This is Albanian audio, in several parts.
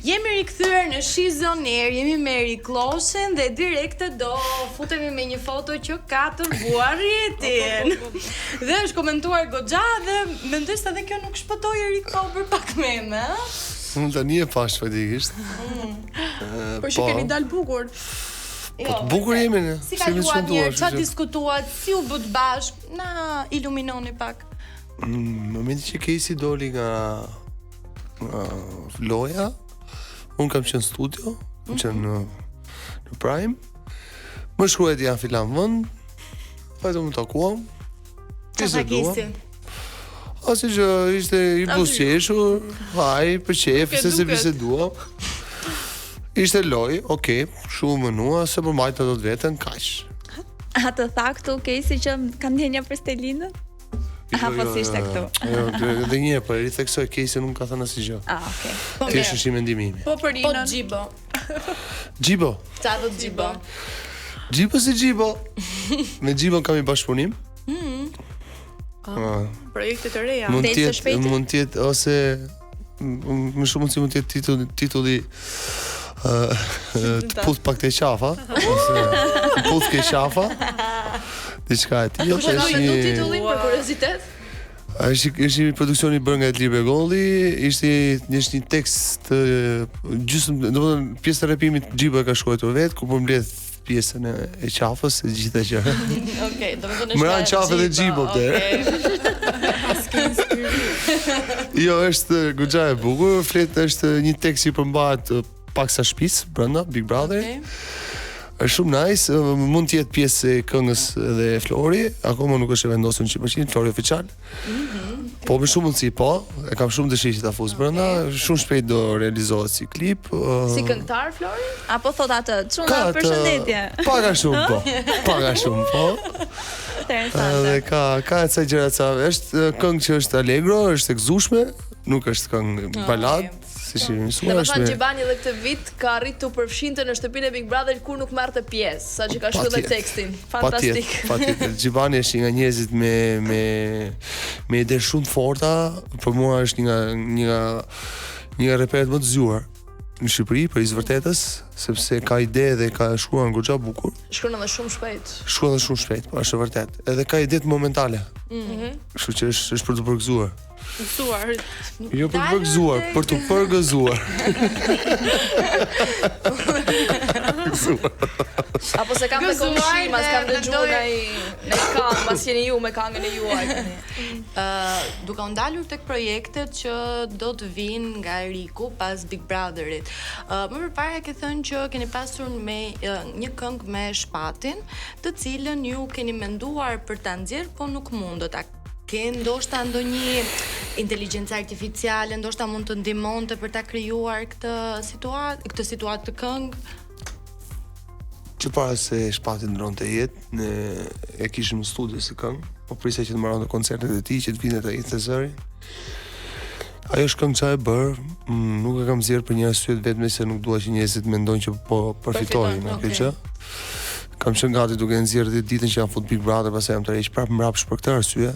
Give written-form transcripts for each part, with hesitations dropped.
Jemi rikthyer në She's on Air, jemi me Eri Kloshen dhe direkt do futemi me një foto që ka tërbuar rrjetin. Dhe është komentuar goxha dhe mendoj se edhe kjo nuk shpëtoi Eri po për pak meme, ëh? Unë tani e pash fatikisht. Po që keni dal bukur. Po të bukur jemi ne. Si kaluat njerë, çfarë diskutuat, si u bët bashk, na iluminoni pak. Në momentin që Casey doli nga loja, unë kam qenë studio, kam qenë në Prime, më shkruajt janë filan vënd, vajtë më takuam, Qa kisi? Asi që ishte i busqeshur, haj, për qef, se biseduam. Ishte loj, okej, shumë mënua, se përmajtë do të vetën, kaq. A të tha këtu Casey që kanë ndjenja për Stelinën? Po si ishte këtu? Dhe një, për i theksoj, Casey nuk ka thënë asnjë gjë. Okej. Thjesht është i mendimi imi. Po për Po Inën. Gjibo. Gjibo. Qa do Gjibo? Gjibo si Gjibo. Me Gjibon kam i bashkëpunim. Projekte të reja. Mund Del së shpejti? mund tjetë, ose më shumë mund si mund tjetë titulli të puth pak të qafa, ose të puth ke qafa, diçka e tillë. Kush e ka mendu titullin për kuriozitet? Është një produksion i bërë nga Edli Begolli, ishte një tekst gjysmë, domethënë pjesë e rapimit Gjibo e ka shkruar vetë, ku po mbledh pjesën e qafës e gjitha gjëra. Okej, domethënë Më ran qafë dhe Gjibo te. Jo, është goxha e bukur, flet është një tekst që përmbahet paksa shtëpis brenda Big Brother. Është shumë nice, mund të jetë pjesë e këngës dhe Flori, akoma nuk është e vendosur 100%, Flori oficial. Po me shumë mundësi, po, e kam shumë dëshirë që ta fus brenda, shumë shpejt do realizohet si klip. Si këngëtar Flori? Apo thot atë, çuna përshëndetje. Paga shumë, po. Paga shumë, po. Interesante. Dhe ka ca gjëra ca, është këngë që është allegro, është e gëzueshme, nuk është këngë balad, siç i mësuar Dhe është. thënë Gjibani edhe këtë vit ka arritur të përfshinte në shtëpinë e Big Brother kur nuk merrte pjesë, saqë ka shkruar tekstin. Fantastik. Patjetër. Gjibani është një nga njerëzit me ide shumë të forta, për mua është një nga reperet më të zgjuar në Shqipëri për i vërtetës, sepse ka ide dhe ka shkruar goxha bukur. Shkruan edhe shumë shpejt. Shkruan edhe shumë shpejt, po është e vërtet. Edhe ka ide të momentale. Kështu që është për të përgëzuar. Mësuar. Jo për të përgëzuar, për të përgëzuar. Apo se kam të komshi, mas kam dëgjuar në këngë, mas jeni ju me këngën e juaj. Duke u ndalur tek projektet që do të vinë nga Eriku pas Big Brotherit. Më përpara ke thënë që keni pasur me një këngë me Shpatin, të cilën ju keni menduar për ta nxjerr, po nuk mundët. Ke ndoshta ndonjë inteligjencë artificiale, ndoshta mund të ndihmonte për ta krijuar këtë situatë të këngë? Që para se Shpati ndronte jetë, ne e kishim në studio si këngë, po prisja që të marronte koncertet e tij, që të vinte ai te zëri. Ajo është këngë që e bërë, nuk e kam zjerë për një arsye vetëm se nuk dua që njerëzit mendojnë që po përfitojnë nga kjo gjë. Kam qenë gati duke nxjerrë ditën që jam fut Big Brother, pastaj jam tërheq prapë mbrapsht për këtë arsye.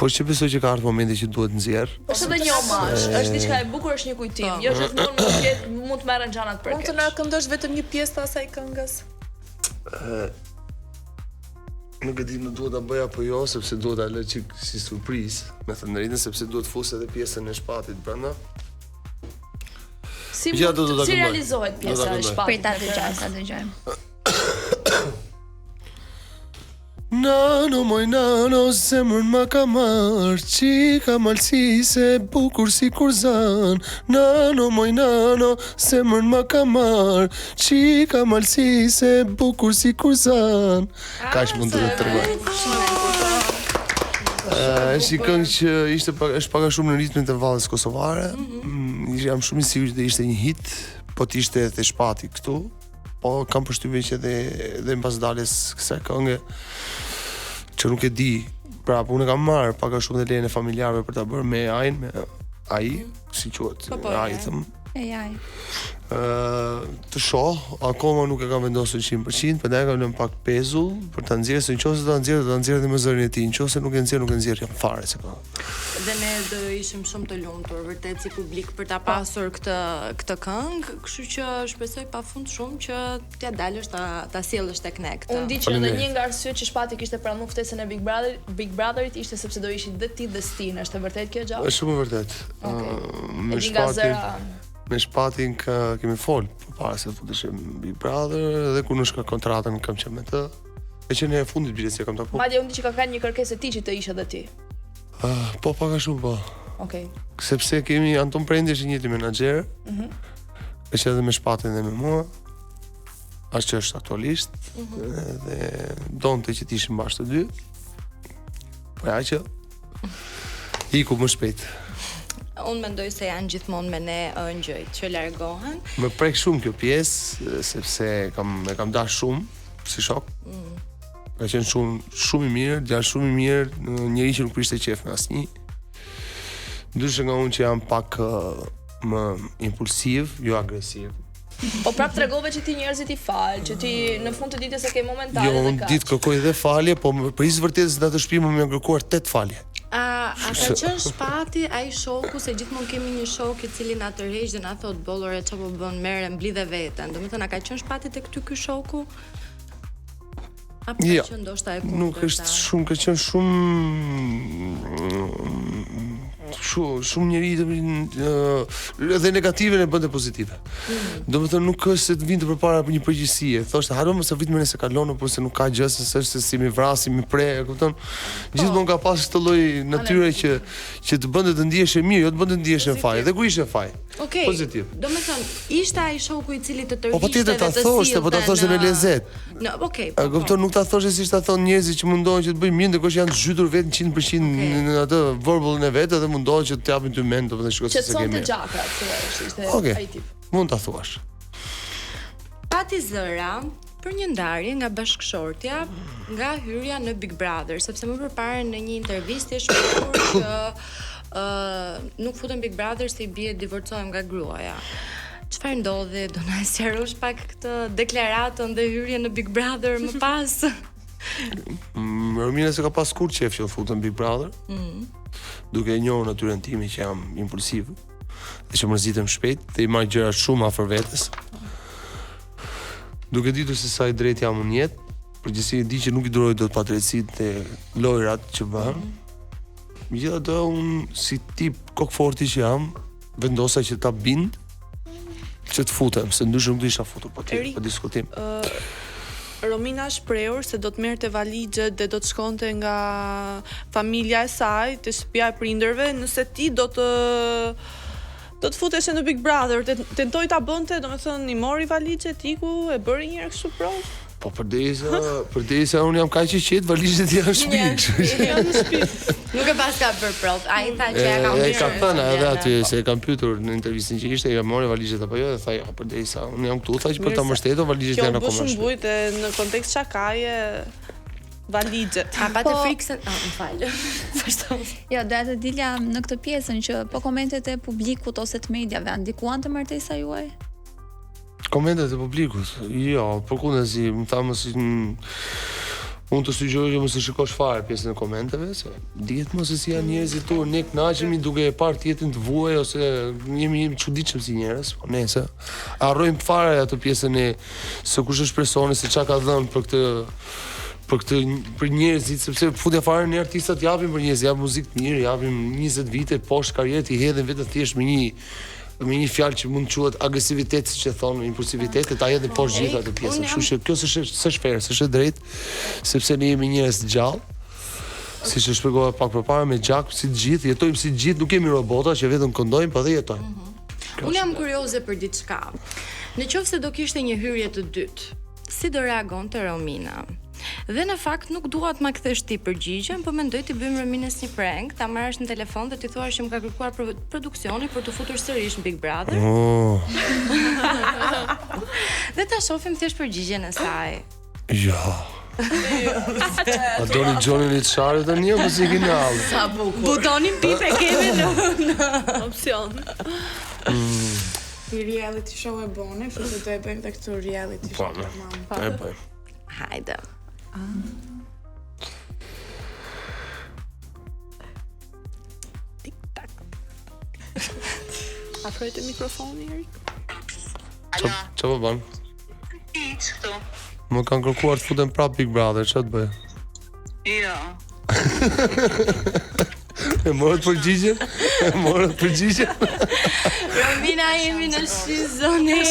Po që besoj që ka ardhur momenti që duhet nxjerr. Është edhe një omazh, është diçka e bukur, është një kujtim. Jo gjithmonë mund të merren gjanat për Mund të na këndosh vetëm një pjesë të asaj këngës. Nuk e di në duhet ta bëj apo jo, sepse duhet ta lë çik si surprizë, me thënë drejtën, sepse duhet fus edhe pjesën e Shpatit brenda. Si Ja, do ta si këndoj. realizohet pjesa Do ta e këndoj. Shpatit? Prit ta dëgjojmë. Nano, moj nano, zemrën ma ka marrë, qika malsi se bukur si kur zan. Nano, moj nano, zemrën ma ka marrë, qika malsi se bukur si kur zan. Ka që mund të tregoj. Është një këngë që është pak a shumë në ritmin të vallës kosovare. Jam shumë i sigurt që ishte një hit, po të ishte edhe Shpati këtu. Po kam përshtypjen që edhe mbas daljes kësaj këngë që nuk e di. Pra, unë kam marrë pak a shumë dhe lejen e familjarëve për ta bërë me Ajin, me AI, si quhet, AI thëm. AI. Të shoh, akoma nuk e kam vendosur 100%, prandaj kam lënë pak pezull për ta nxjerrë, se nëse do ta nxjerrë dhe më zërin e tij, nëse nuk e nxjerr jam fare se po. Dhe ne do ishim shumë të lumtur vërtet si publik për ta pasur këtë këngë, kështu që shpresoj pafund shumë që t'ja dalësh ta sjellësh tek ne këtë. Unë di që edhe një nga arsyet që Shpati kishte pranuar ftesën e Big Brotherit ishte sepse do ishin dhe ti dhe Stin, është e vërtet kjo gjë? Është shumë e vërtet. Me Shpatin kemi fol përpara se futeshim Big Brother dhe kur në shka kontratën kam qenë me të. E që në fundit bilesia kam taku. Madje unë di që ka një kërkesë e ti që të ishe dhe ti. Po pak a shumë po. Okej. Sepse kemi Anton Prendi është njëti menaxher. E që edhe me Shpatin dhe me mua. As që është aktualisht dhe donte që t'ishim bashkë të dy. Po ja që iku më shpejt. Unë mendoj se janë gjithmonë me ne ëngjëj që largohen. Më prek shumë kjo pjesë sepse e kam dashur shumë si shok. Ka qenë shumë i mirë, djalë shumë i mirë, njëri që nuk prishte qef me asnjë. Ndryshe nga unë që jam pak më impulsiv, jo agresiv. Po prap tregove që ti njerëzit i fal, që ti në fund të ditës e ke momentale dhe kaq. Jo, unë ditë kërkoj dhe falje, po për isë vërtetës në atë shtëpi më më kërkuar 8 falje. A ka qenë Shpati ai shoku, se gjithmonë kemi një shok i cili na tërheq dhe na thot bollore çfarë po bën, merre mblidhe veten. Domethënë a ka qenë Shpati tek ky shoku? Apo ka qenë ndoshta e kundërta? Nuk është shumë, ka qenë shumë njëri edhe negative në bënde pozitive. Domethënë nuk është se të vinte përpara për një përgjegjësie. Thoshte harro mos e vit më nëse kalon apo se nuk ka gjë, se është se si mi vrasi, mi pre, e kupton? Gjithmonë ka pas këtë lloj natyre që të bënte të ndihesh mirë, jo të bënte të ndihesh në faj. Dhe ku ishte faj? Pozitiv. Domethënë ishte ai shoku i cili të tërhiqte. Po patjetër ta thoshte, po ta thoshte me lezet. No, okay. A kupton, nuk ta thoshte siç ta thon njerëzit që mundohen që të bëjnë mirë, ndërkohë që janë zhytur vetë 100% në atë vorbullin e vet dhe mundohen që të japin ty mend, domethënë shkoj se kemi. Çon të gjaka, ishte ai tip. Mund ta thuash. Pati zëra për një ndarje nga bashkëshortja nga hyrja në Big Brother, sepse më përpara në një intervistë e shkruar që nuk futen Big Brother se i bie divorcohem nga gruaja. Çfarë ndodhi? Do na sqarosh pak këtë deklaratën dhe hyrjen në Big Brother më pas? Romina se ka pas kur qef që futen Big Brother. Duke e njohur natyrën time që jam impulsiv dhe që mërzitem shpejt dhe i marr gjërat shumë afër vetes. Duke ditur se sa i drejt jam në jetë, përgjithësi di që nuk i duroj dot padrejtësitë e lojrat që bëhem. Megjithatë unë si tip kokforti që jam, vendosa që ta bind që të futem, se ndryshë nuk do isha futur po diskutim. Romina shprehur se do të merrte valixhet dhe do të shkonte nga familja e saj te shtëpia e prindërve, nëse ti do të futeshe në Big Brother, tentoi ta bënte, domethënë i mori valixhet, iku, e bëri një herë kështu provë. Po përdesa unë jam kaq i qetë, valizhet janë në shtëpi. Nuk e pas ka për provë. Ai tha që e ka thënë edhe aty se e kam pyetur në intervistën që ishte, ja mori valizhet apo jo, dhe tha ja, përdesa unë jam këtu, thaç për ta mbështetur, valizhet janë akoma. Kjo bësh mbujtë në kontekst çakaje valixhet. A patë frikën? Më fal. Vazhdo. Jo, doja të dilja në këtë pjesën që po komentet e publikut ose të mediave ndikuan të martesa juaj? Komentet e publikut? Jo, përkundazi, më tha mos unë të sugjeroj që mos i shikosh fare pjesën e komenteve, se dihet mos se si janë njerëzit tu, ne kënaqemi duke e parë tjetrin të vuaj ose jemi çuditshëm si njerëz, po nëse harrojmë fare atë pjesën e se kush është personi, se çka ka dhënë për njerëzit, sepse futja fare në artistat japin për njerëz, japin muzikë të mirë, japin 20 vite poshtë karrierë i hedhin vetë thjesht me një fjalë që mund të quhet agresivitet, siç e thonë, impulsivitet, ta hedhin poshtë gjithë atë pjesën. Kështu që kjo s'është fair, s'është drejt, sepse ne jemi njerëz të gjallë. Siç e shpjegova pak përpara me Gjak, si të gjithë, jetojmë si të gjithë, nuk kemi robota që vetëm këndojmë, po dhe jetojmë. Unë jam kurioze për diçka. Nëse do kishte një hyrje të dytë, si do reagonte Romina? Dhe në fakt nuk dua të ma kthesh ti përgjigjen, po mendoj ti bëjmë Rominës një prank, ta marrësh në telefon dhe ti thuash që më ka kërkuar produksioni për të futur sërish në Big Brother. Dhe ta shohim thjesht përgjigjen e saj. Jo. A doni Johnny në çfarë të një, mos i keni hall. Sa bukur. Butonin pipe kemi në opsion. I reality show e bone, kështu që do e bëjmë dhe këtu reality show. Po, e bëjmë. Hajde. Afrojte mikrofoni, Erik. Qa po ban? Hiç këtu. Më kanë kërkuar të futem prap Big Brother, ç'a të bëj? Jo. E morët përgjigje? Romina, jemi në shizoner.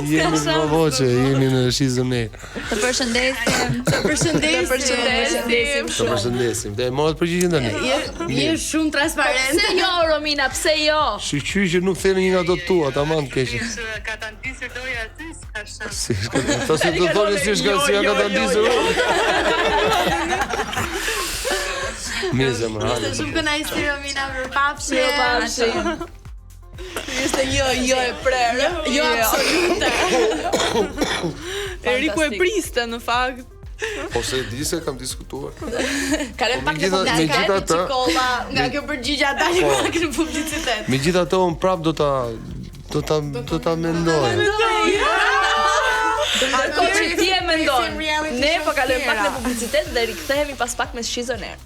Jemi në voqe, jemi në shizoner. Të përshëndesim. Të Përshëndesim. Të përshëndesim. Dhe e morët përgjigje tani? Je shumë transparente. Pse jo, Romina, pse jo? Shqyqy që nuk theni një nga do të tua, tamam të keqe. Ka ta ndisur doja aty, s'ka shans. Si shka, ta se të thoni si shka si ka ta ndisur. Mirë zemër, Ishte hajde. shumë kënaqësi Romina për papshje. Ishte jo e prerë. Jo absolute. Eriku e priste në fakt. Po se di se kam diskutuar. Kalem pak në Megjithatë, Nga kjo përgjigje ata që pak në publicitet. megjithatë unë prap do ta mendoj. Ko që ti e mendon. Ne po kalojmë pak në publicitet dhe rikthehemi pas pak me shizoner.